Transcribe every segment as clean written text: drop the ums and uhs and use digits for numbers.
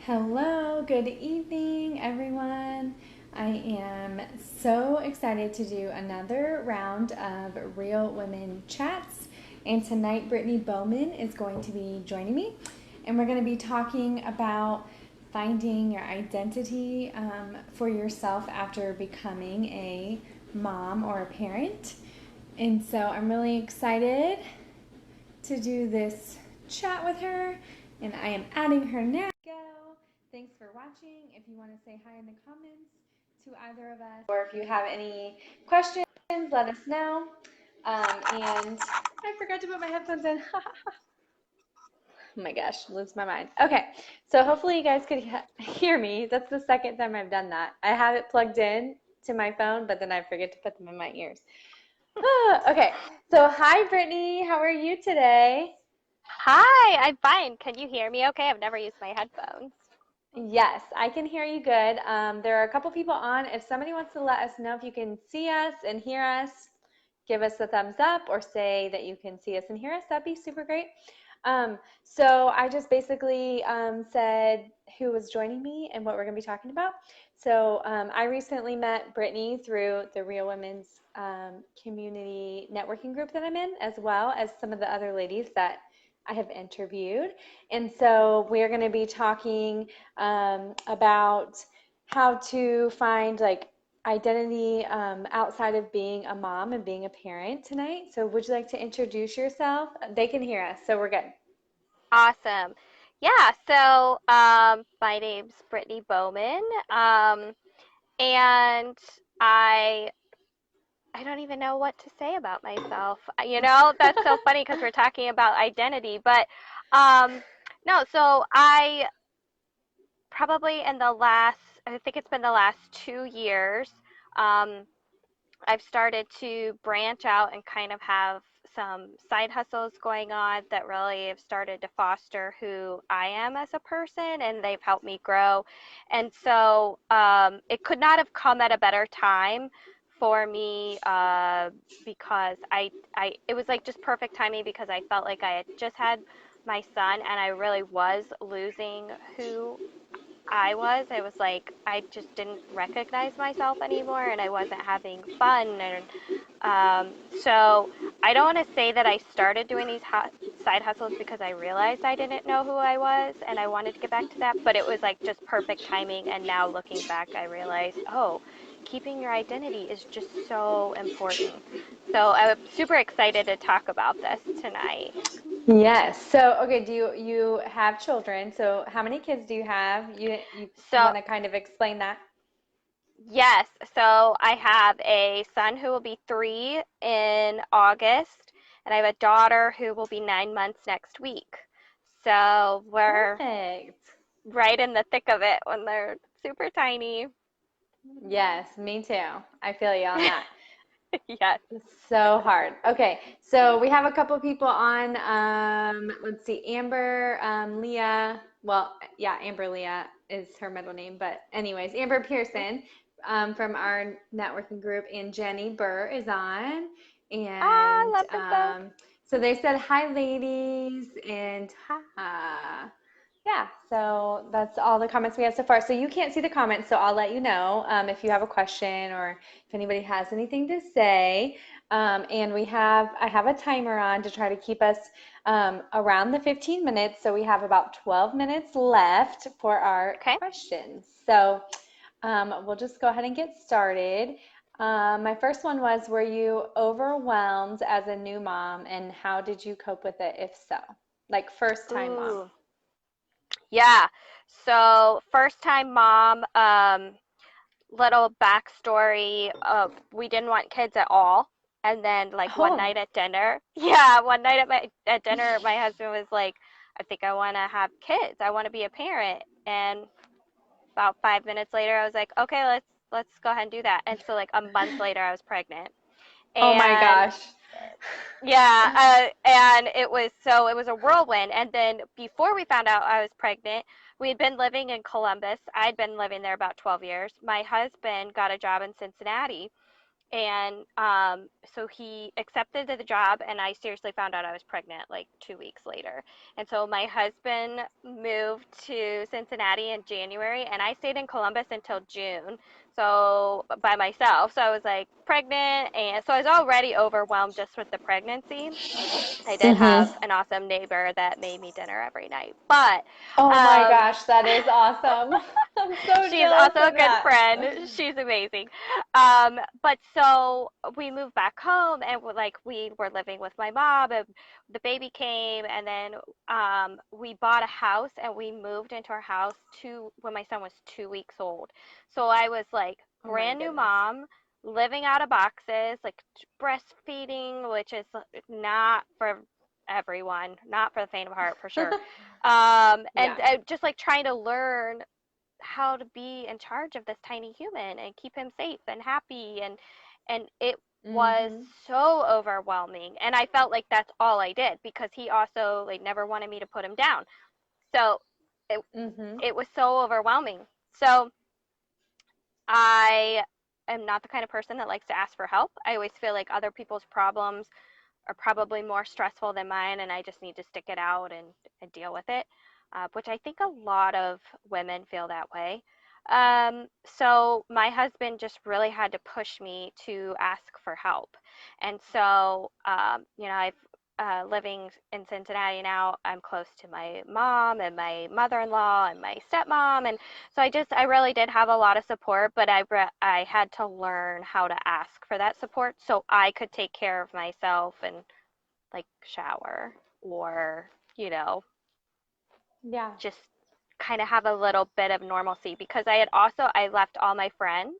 Hello, good evening, everyone. I am so excited to do another round of Real Women Chats. And tonight, Brittany Bowman is going to be joining me. And we're going to be talking about finding your identity for yourself after becoming a mom or a parent. And so I'm really excited to do this chat with her. And I am adding her now. Thanks for watching. If you want to say hi in the comments to either of us, or if you have any questions, let us know. And I forgot to put my headphones in. Oh my gosh, lose my mind. Okay, so hopefully you guys could hear me. That's the second time I've done that. I have it plugged in to my phone, but then I forget to put them in my ears. Okay, so hi Brittany, how are you today? Hi, I'm fine. Can you hear me okay? I've never used my headphones. Yes, I can hear you good. There are a couple people on. If somebody wants to let us know if you can see us and hear us, give us a thumbs up or say that you can see us and hear us. That'd be super great. So I just basically said who was joining me and what we're going to be talking about. So I recently met Brittany through the Real Women's community networking group that I'm in, as well as some of the other ladies that I have interviewed. And so we're going to be talking about how to find like identity outside of being a mom and being a parent tonight. So would you like to introduce yourself? They can hear us, so we're good. Awesome. Yeah, so my name's Brittany Bowman. And I I don't even know what to say about myself. That's so funny because we're talking about identity, but um no, so I probably in the last I think it's been the last 2 years. Um I've started to branch out and kind of have some side hustles going on that really have started to foster who I am as a person, and they've helped me grow. And so it could not have come at a better time for me because it was like just perfect timing because I felt like I had just had my son and I really was losing who I was. I was like, I just didn't recognize myself anymore and I wasn't having fun. And so I don't want to say that I started doing these side hustles because I realized I didn't know who I was and I wanted to get back to that, but it was like just perfect timing. And now looking back, I realized, oh, keeping your identity is just so important. So I'm super excited to talk about this tonight. Yes. So, okay, do you have children? So, how many kids do you have? You So want to kind of explain that? yes, so I have a son who will be 3 in August, and I have a daughter who will be 9 months next week. So we're Perfect. right in the thick of it when they're super tiny. Yes, me too. I feel you on that. Yes. So hard. Okay, so we have a couple people on. Let's see, Amber, Leah. Well, yeah, Amber Leah is her middle name, but anyways, Amber Pearson from our networking group, and Jenny Burr is on. Ah, I And love them both. so they said hi, ladies, and ha. Yeah, so that's all the comments we have so far. So you can't see the comments, so I'll let you know if you have a question or if anybody has anything to say. And I have a timer on to try to keep us around the 15 minutes. So we have about 12 minutes left for our Okay. questions. So we'll just go ahead and get started. My first one was, were you overwhelmed as a new mom, and how did you cope with it, if so? Like first time mom. Ooh. Yeah. So first time mom, little backstory. We didn't want kids at all. And then like one Oh. night at dinner, yeah, one night at dinner, my husband was like, I think I want to have kids. I want to be a parent. And about 5 minutes later, I was like, okay, let's go ahead and do that. And so like a month later, I was pregnant. Oh my And gosh. yeah, and it was a whirlwind. And then before we found out I was pregnant, we had been living in Columbus. I'd been living there about 12 years. My husband got a job in Cincinnati, And so he accepted the job, and I seriously found out I was pregnant like 2 weeks later. And so my husband moved to Cincinnati in January, and I stayed in Columbus until June, so by myself. So I was like pregnant, and so I was already overwhelmed just with the pregnancy. I did have Mm-hmm. an awesome neighbor that made me dinner every night, but Oh my um, gosh, that is awesome. I'm so she's jealous also a of good that. friend. She's amazing. But so we moved back home, and we were living with my mom, and the baby came, and then we bought a house, and we moved into our house when my son was 2 weeks old. So I was like Oh my brand new goodness. mom, living out of boxes, like breastfeeding, which is not for everyone, not for the faint of heart for sure. And Yeah. just like trying to learn how to be in charge of this tiny human and keep him safe and happy, and it was Mm-hmm. so overwhelming, and I felt like that's all I did because he also like never wanted me to put him down. So it Mm-hmm. it was so overwhelming. So I am not the kind of person that likes to ask for help. I always feel like other people's problems are probably more stressful than mine, and I just need to stick it out and deal with it, which I think a lot of women feel that way. So my husband just really had to push me to ask for help. And so, I've living in Cincinnati now, I'm close to my mom and my mother-in-law and my stepmom, and so I really did have a lot of support, but I had to learn how to ask for that support so I could take care of myself and like shower or, you know, Yeah. just kind of have a little bit of normalcy because I left all my friends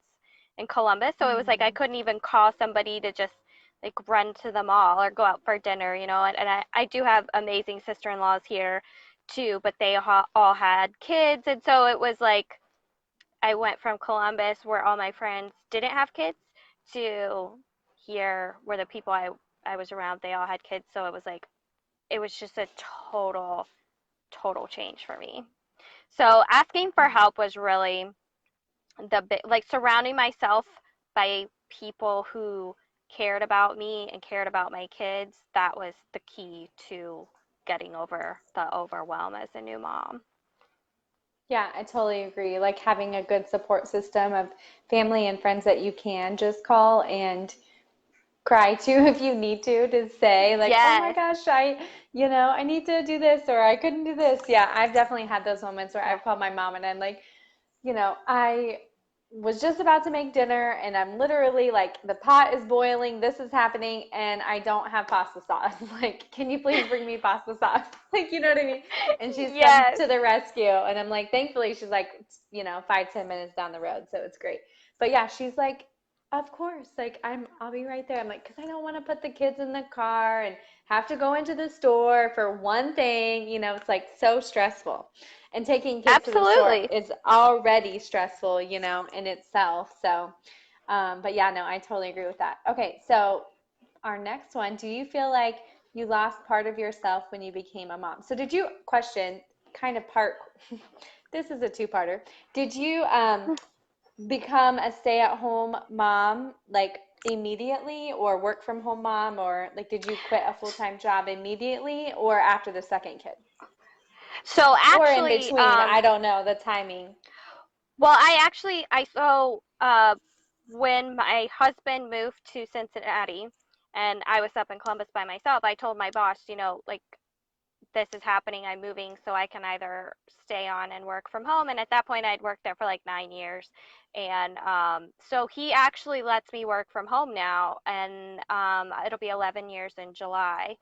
in Columbus, so it was like I Mm-hmm. couldn't even call somebody to just like run to the mall or go out for dinner, and I do have amazing sister-in-laws here too, but they all had kids, and so it was like I went from Columbus, where all my friends didn't have kids, to here, where the people I was around, they all had kids. So it was just a total change for me. So asking for help was really the big, like surrounding myself by people who cared about me and cared about my kids. That was the key to getting over the overwhelm as a new mom. Yeah, I totally agree. Like having a good support system of family and friends that you can just call and cry to if you need to say like, "Oh my Yes. gosh, I need to do this or I couldn't do this." Yeah, I've definitely had those moments where Yeah. I've called my mom and I'm like, I was just about to make dinner and I'm literally like, the pot is boiling, this is happening, and I don't have pasta sauce. Like, can you please bring me pasta sauce? Like, you know what I mean? And she's come Yes. to the rescue. And I'm like, thankfully, she's like, 5, 10 minutes down the road. So it's great. But yeah, she's like, of course, like I'll be right there. I'm like, because I don't want to put the kids in the car and have to go into the store for one thing. It's like so stressful. And taking kids to the store Absolutely. is already stressful, in itself. So, but yeah, no, I totally agree with that. Okay, so our next one, do you feel like you lost part of yourself when you became a mom? So, did you question kind of part? This is a two-parter. Did you become a stay-at-home mom like immediately, or work from home mom, or like did you quit a full-time job immediately, or after the second kid? So Or in actually, between, I don't know the timing. well, I so when my husband moved to Cincinnati and I was up in Columbus by myself, I told my boss, like this is happening, I'm moving, so I can either stay on and work from home. And at that point, I'd worked there for like 9 years, and so he actually lets me work from home now, and it'll be 11 years in July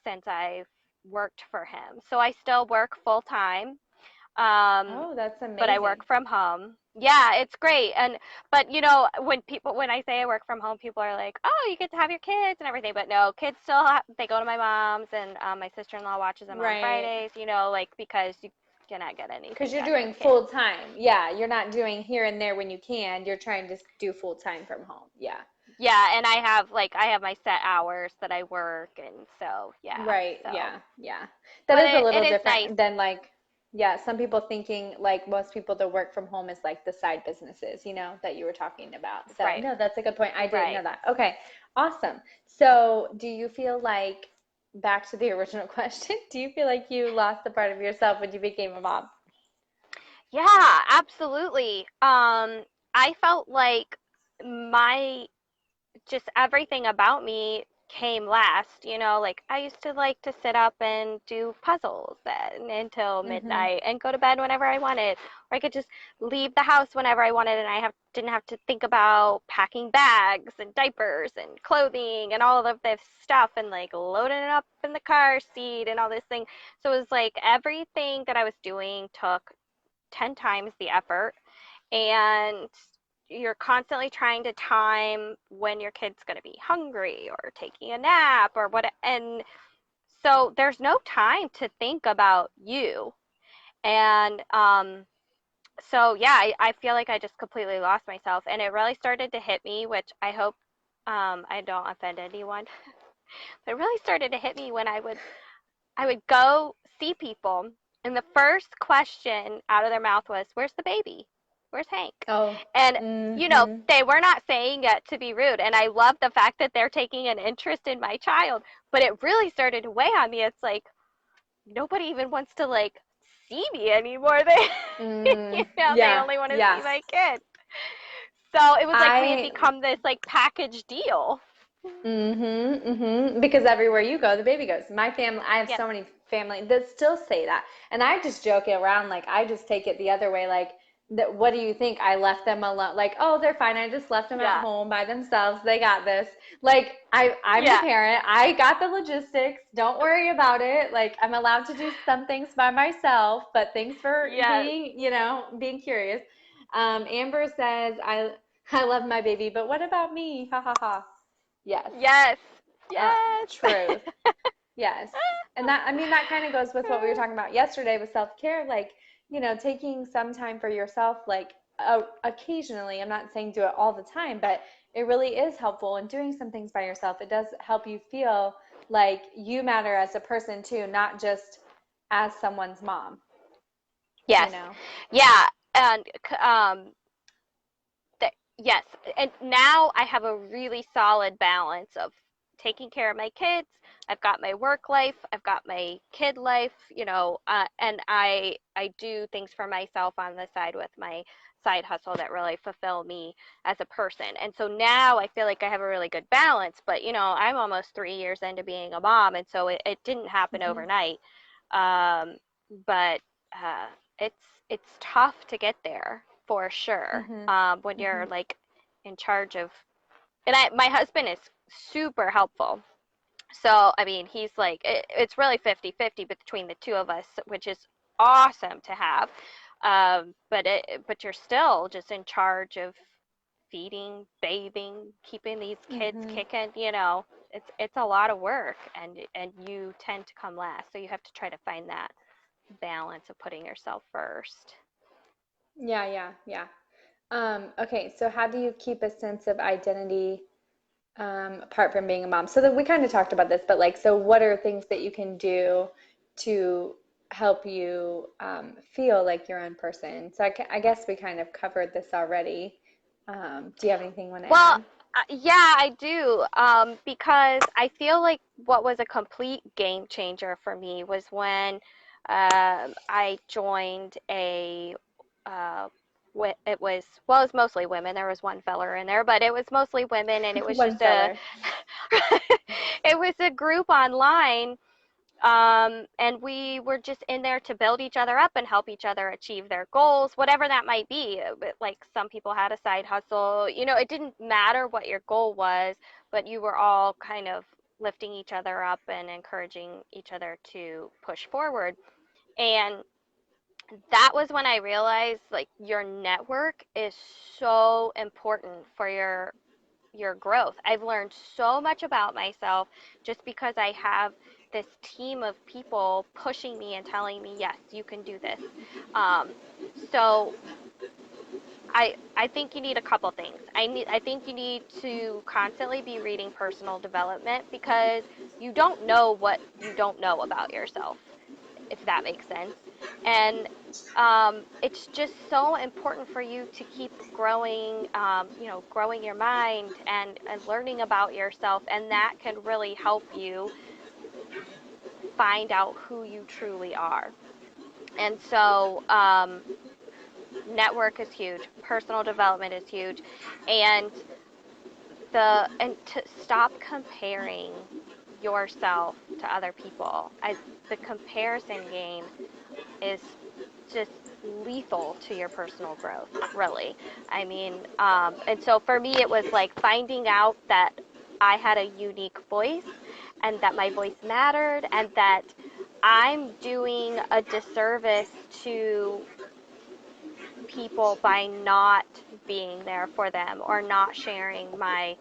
since I've worked for him. So I still work full time, um, Oh, that's but I amazing. work from home. Yeah, it's great. But when I say I work from home, people are like, "Oh, you get to have your kids and everything." But no, kids they go to my mom's, and my sister-in-law watches them on Right. Fridays. Like because you cannot get Because anything you're done with doing kids. full time. Yeah, you're not doing here and there when you can. You're trying to do full time from home. Yeah. Yeah, and I have my set hours that I work, and so yeah, Right. so Yeah. Yeah. That but is a it little is nice. different than like, Yeah, some people thinking like most people that work from home is like the side businesses, that you were talking about. So, Right. no, that's a good point. I didn't know Right. that. Okay, awesome. So, do you feel like, back to the original question, do you feel like you lost a part of yourself when you became a mom? Yeah, absolutely. I felt like my just everything about me came last, like I used to like to sit up and do puzzles until Mm-hmm. midnight and go to bed whenever I wanted, or I could just leave the house whenever I wanted and didn't have to think about packing bags and diapers and clothing and all of this stuff and like loading it up in the car seat and all this thing. So it was like everything that I was doing took 10 times the effort, and you're constantly trying to time when your kid's going to be hungry or taking a nap or what, and so there's no time to think about you. And so yeah, I feel like I just completely lost myself, and it really started to hit me, which I hope I don't offend anyone. But it really started to hit me when I would go see people, and the first question out of their mouth was, "Where's the baby? Where's Hank?" Oh, And mm-hmm. they were not saying it to be rude, and I love the fact that they're taking an interest in my child. But it really started to weigh on me. It's like nobody even wants to like see me anymore. They, they Yeah, only want to see yeah. my kid. So it was like we had I become this like package deal. Because everywhere you go, the baby goes. My family, I have Yep. so many family that still say that. And I just joke it around, like I just take it the other way, like that what do you think? I left them alone. Like, oh, they're fine. I just left them at Yeah. home by themselves. They got this. Like I'm the Yeah. parent. I got the logistics. Don't worry about it. Like I'm allowed to do some things by myself, but thanks for Yes. being curious. Amber says, I love my baby, but what about me? Ha ha ha. Yes. Yes. Yes. Truth. Yes. And that, I mean, that kind of goes with what we were talking about yesterday with self-care, like, taking some time for yourself, like occasionally. I'm not saying do it all the time, but it really is helpful. And doing some things by yourself, it does help you feel like you matter as a person too, not just as someone's mom, you Yes. know? Yeah. And yes, and now I have a really solid balance of taking care of my kids. I've got my work life, I've got my kid life, and I do things for myself on the side with my side hustle that really fulfill me as a person. And so now I feel like I have a really good balance, but I'm almost 3 years into being a mom, and so it didn't happen Mm-hmm. overnight. Um, but uh, it's tough to get there for sure. Mm-hmm. When Mm-hmm. you're like in charge of, and my husband is super helpful. So I mean, he's like it's really 50-50 between the two of us, which is awesome to have. But you're still just in charge of feeding, bathing, keeping these kids Mm-hmm. kicking. It's a lot of work, and you tend to come last. So you have to try to find that balance of putting yourself first. Yeah, yeah, yeah. Okay, so how do you keep a sense of identity apart from being a mom? So that we kind of talked about this, but like, so what are things that you can do to help you feel like your own person? So I guess we kind of covered this already. Do you have anything you want to Well, add? yeah, I do. Because I feel like what was a complete game changer for me was when I joined uh, it was, well, it was mostly women. There was one feller in there, but it was mostly women, and it was One just a, feller. it was a group online, and we were just in there to build each other up and help each other achieve their goals, whatever that might be. But like some people had a side hustle. It didn't matter what your goal was, but you were all kind of lifting each other up and encouraging each other to push forward. And that was when I realized like your network is so important for your growth. I've learned so much about myself just because I have this team of people pushing me and telling me, yes, you can do this. Um, so I think you need a couple things. I think you need to constantly be reading personal development because you don't know what you don't know about yourself, if that makes sense. And it's just so important for you to keep growing, growing your mind and learning about yourself. And that can really help you find out who you truly are. And so, network is huge, personal development is huge, and to stop comparing yourself to other people. The comparison game is just lethal to your personal growth, really. I mean, and so for me, it was like finding out that I had a unique voice and that my voice mattered and that I'm doing a disservice to people by not being there for them or not sharing my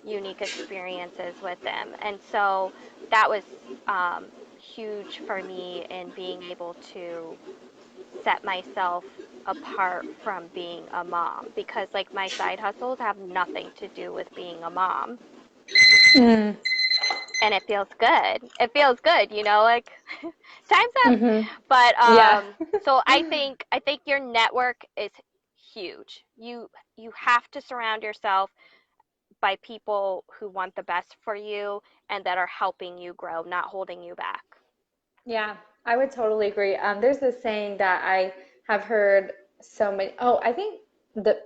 unique experiences with them. And so that was huge for me in being able to set myself apart from being a mom, because like my side hustles have nothing to do with being a mom. Mm. And it feels good. It feels good, like time's up. Mm-hmm. But Yeah. so I think your network is huge. You have to surround yourself by people who want the best for you and that are helping you grow, not holding you back. Yeah, I would totally agree. There's this saying that I have heard so many. Oh, I think the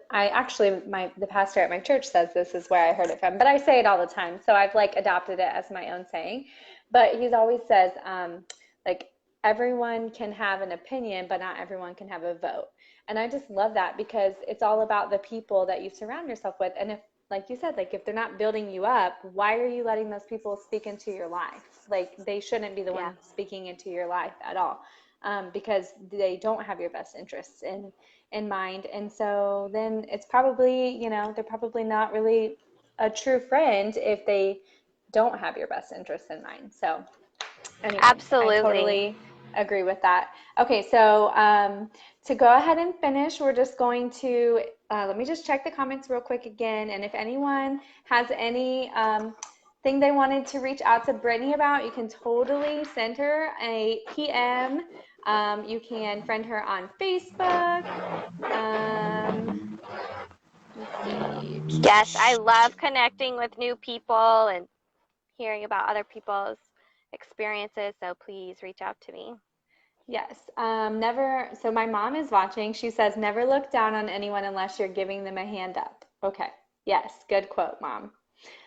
pastor at my church says this is where I heard it from, but I say it all the time, so I've like adopted it as my own saying. But he's always says like everyone can have an opinion, but not everyone can have a vote. And I just love that because it's all about the people that you surround yourself with. And if, like you said, like if they're not building you up, why are you letting those people speak into your life? Like they shouldn't be the Yeah. ones speaking into your life at all, because they don't have your best interests in mind. And so then it's probably, they're probably not really a true friend if they don't have your best interests in mind. So anyway, I Absolutely. totally agree with that. Okay, so to go ahead and finish, we're just going to let me just check the comments real quick again. And if anyone has any thing they wanted to reach out to Brittany about, you can totally send her a PM. You can friend her on Facebook. Let's see. Yes, I love connecting with new people and hearing about other people's experiences, so please reach out to me. Yes. Never. So my mom is watching. She says, never look down on anyone unless you're giving them a hand up. Okay. Yes. Good quote, Mom.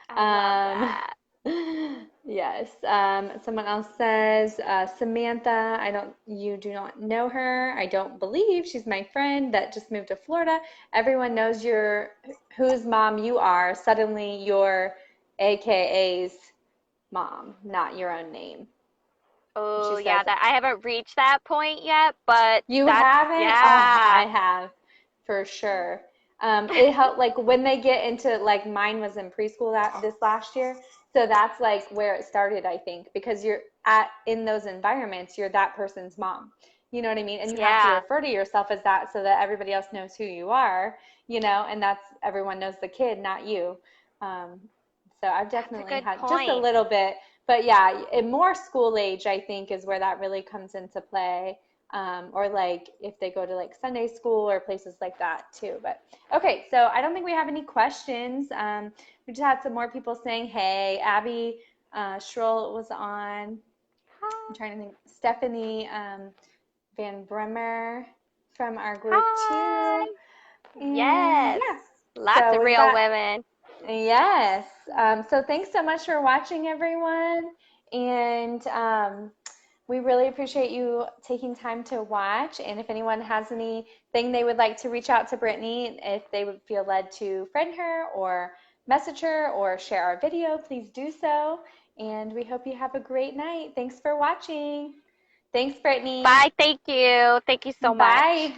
I love Um, that. yes. Someone else says, Samantha, you do not know her. I don't believe she's my friend that just moved to Florida. Everyone knows whose mom you are. Suddenly you're AKA's mom, not your own name. She Oh, says, yeah, that I haven't reached that point yet, but you that's haven't? Oh, I yeah. have for sure. It helped like when they get into like mine was in preschool this last year. So that's like where it started, I think, because you're in those environments, you're that person's mom. You know what I mean? And you have to Yeah. refer to yourself as that so that everybody else knows who you are, and that's everyone knows the kid, not you. Um, so I've That's a definitely good had just a point. little bit, but yeah, in more school age, I think is where that really comes into play, or like if they go to like Sunday school or places like that too. But okay, so I don't think we have any questions. We just had some more people saying, hey, Abby Schroll was on. I'm Hi. trying to think. Stephanie Van Bremer from our group too. Hi. And Yes. yeah, Lots so of we've real got, women. yes. So thanks so much for watching, everyone. And we really appreciate you taking time to watch. And if anyone has anything they would like to reach out to Brittany, if they would feel led to friend her or message her or share our video, please do so. And we hope you have a great night. Thanks for watching. Thanks, Brittany. Bye. Thank you. Thank you so much. Bye.